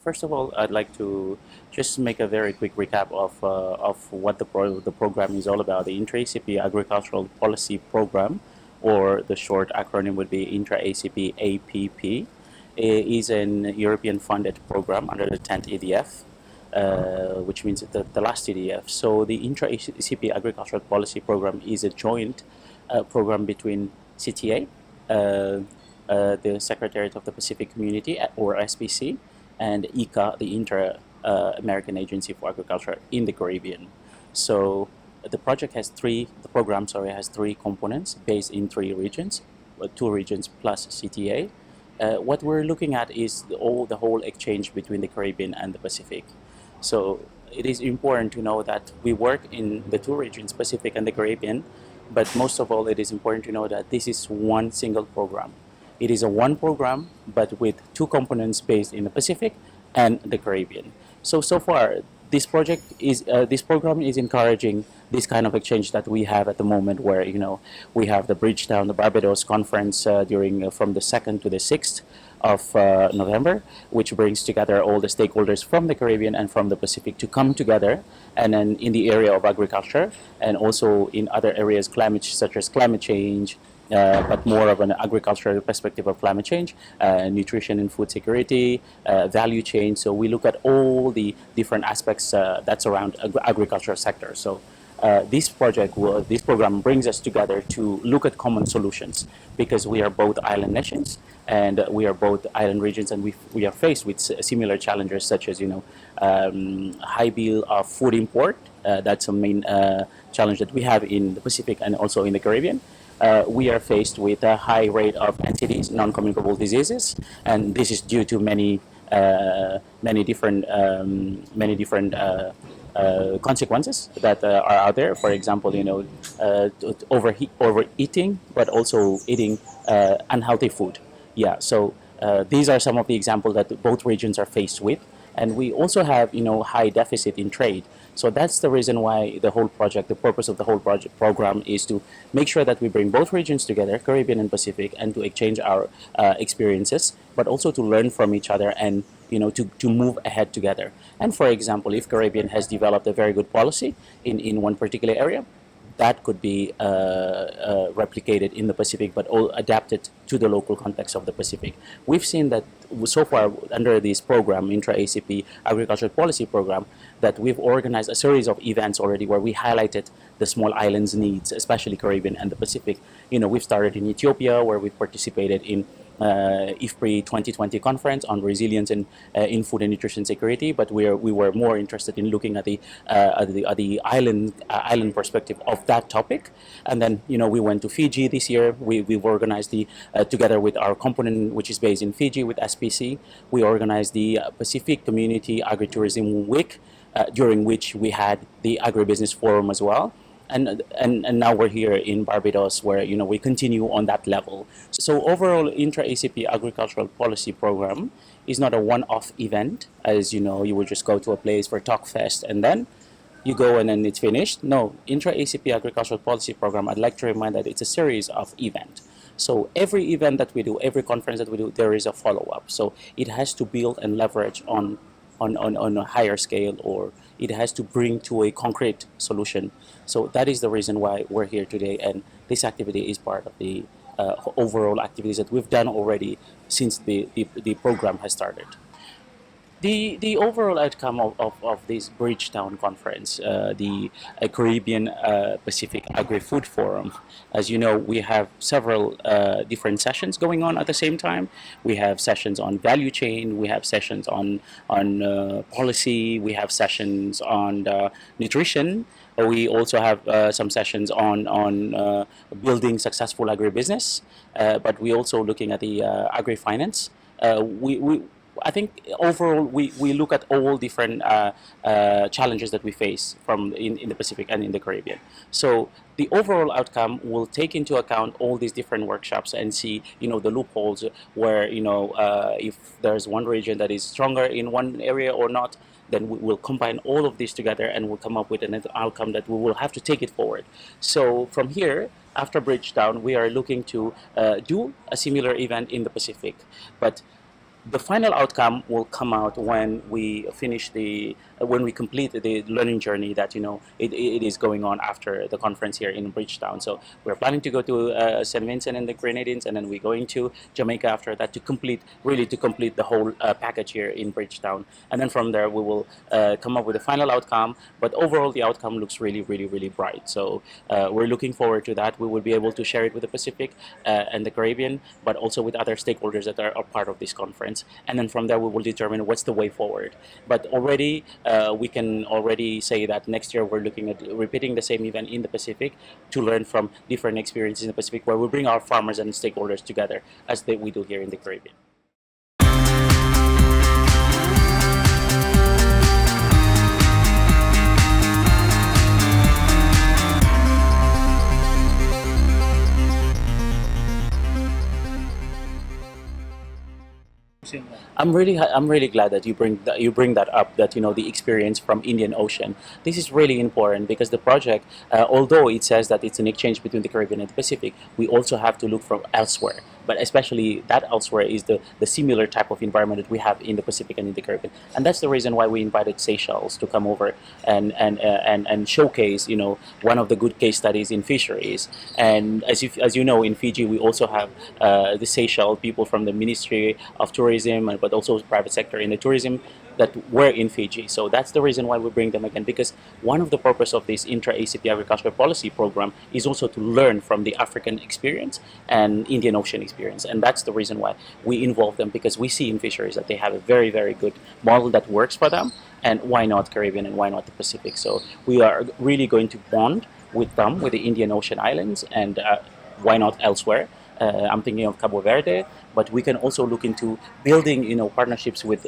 First of all, I'd like to just make a very quick recap of what the program is all about. The Intra-ACP Agricultural Policy Program, or the short acronym would be Intra-ACP APP, is an European-funded program under the 10th EDF, which means the last EDF. So the Intra-ACP Agricultural Policy Program is a joint program between CTA, the Secretariat of the Pacific Community, or SPC, and ICA, the Inter-American Agency for Agriculture in the Caribbean. So the program has three components based in three regions, 2 regions plus CTA. What we're looking at is the whole exchange between the Caribbean and the Pacific. So it is important to know that we work in the 2 regions, Pacific and the Caribbean, but most of all, it is important to know that this is one single program. It is a one program, but with 2 components based in the Pacific and the Caribbean. So far, this program is encouraging this kind of exchange that we have at the moment, where we have the Bridgetown, the Barbados conference from the 2nd to the 6th of November, which brings together all the stakeholders from the Caribbean and from the Pacific to come together, and then in the area of agriculture and also in other areas such as climate change, but more of an agricultural perspective of climate change, nutrition and food security, value chain. So we look at all the different aspects that surround agricultural sector. So this program brings us together to look at common solutions, because we are both island nations and we are both island regions, and we are faced with similar challenges, such as high bill of food import. That's a main challenge that we have in the Pacific and also in the Caribbean. We are faced with a high rate of NCDs, non-communicable diseases, and this is due to many different consequences that are out there. For example, overeating, but also eating unhealthy food. Yeah, so these are some of the examples that both regions are faced with. And we also have, high deficit in trade. So that's the reason why the purpose of the whole program is to make sure that we bring both regions together, Caribbean and Pacific, and to exchange our experiences, but also to learn from each other and, to move ahead together. And for example, if Caribbean has developed a very good policy in one particular area, that could be replicated in the Pacific, but all adapted to the local context of the Pacific. We've seen that so far under this program, Intra-ACP Agricultural Policy Program, that we've organized a series of events already where we highlighted the small islands' needs, especially Caribbean and the Pacific. We've started in Ethiopia, where we participated in IFPRI 2020 conference on resilience in food and nutrition security, but we were more interested in looking at the island perspective of that topic. And then we went to Fiji this year. We've organized together with our component, which is based in Fiji with SPC. We organized the Pacific Community Agritourism Week, during which we had the Agribusiness Forum as well. And now we're here in Barbados, where we continue on that level. So overall, Intra-ACP Agricultural Policy Program is not a one-off event, as you would just go to a place for Talk Fest and then you go and then it's finished. No, Intra-ACP Agricultural Policy Program, I'd like to remind that it's a series of events. So every event that we do, every conference that we do, there is a follow-up. So it has to build and leverage on a higher scale, or it has to bring to a concrete solution. So that is the reason why we're here today, and this activity is part of the overall activities that we've done already since the program has started. The overall outcome of this Bridgetown conference, the Caribbean Pacific Agrifood Forum, as you know, we have several different sessions going on at the same time. We have sessions on value chain, we have sessions on policy, we have sessions on nutrition. We also have some sessions on building successful agribusiness, but we're also looking at the agri-finance. I think overall we look at all different challenges that we face in the Pacific and in the Caribbean. So the overall outcome will take into account all these different workshops and see the loopholes where if there's one region that is stronger in one area or not, then we will combine all of this together and we'll come up with an outcome that we will have to take it forward. So from here, after Bridgetown, we are looking to do a similar event in the Pacific, but The final outcome will come out when we finish when we complete the learning journey that it is going on after the conference here in Bridgetown. So we're planning to go to St. Vincent and the Grenadines, and then we're going to Jamaica after that to complete the whole package here in Bridgetown. And then from there we will come up with a final outcome. But overall, the outcome looks really bright. So we're looking forward to that. We will be able to share it with the Pacific and the Caribbean, but also with other stakeholders that are part of this conference. And then from there we will determine what's the way forward. But already we can already say that next year we're looking at repeating the same event in the Pacific to learn from different experiences in the Pacific, where we bring our farmers and stakeholders together as we do here in the Caribbean. I'm really glad that you bring that up. That the experience from Indian Ocean. This is really important because the project, although it says that it's an exchange between the Caribbean and the Pacific, we also have to look from elsewhere. But especially that elsewhere is the similar type of environment that we have in the Pacific and in the Caribbean, and that's the reason why we invited Seychelles to come over and showcase one of the good case studies in fisheries. And as you know, in Fiji we also have the Seychelles people from the Ministry of Tourism, but also private sector in the tourism that were in Fiji. So that's the reason why we bring them again, because one of the purpose of this Intra-ACP Agriculture Policy Program is also to learn from the African experience and Indian Ocean experience. And that's the reason why we involve them, because we see in fisheries that they have a very good model that works for them. And why not Caribbean and why not the Pacific? So we are really going to bond with them, with the Indian Ocean islands, and why not elsewhere? I'm thinking of Cabo Verde, but we can also look into building, partnerships with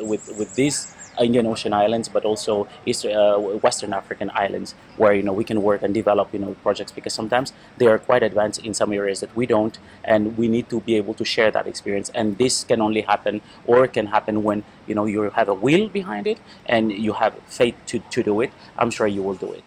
these Indian Ocean islands, but also Western African islands, where we can work and develop projects, because sometimes they are quite advanced in some areas that we don't, and we need to be able to share that experience. And this can only happen, or can happen, when you have a will behind it and you have faith to do it. I'm sure you will do it.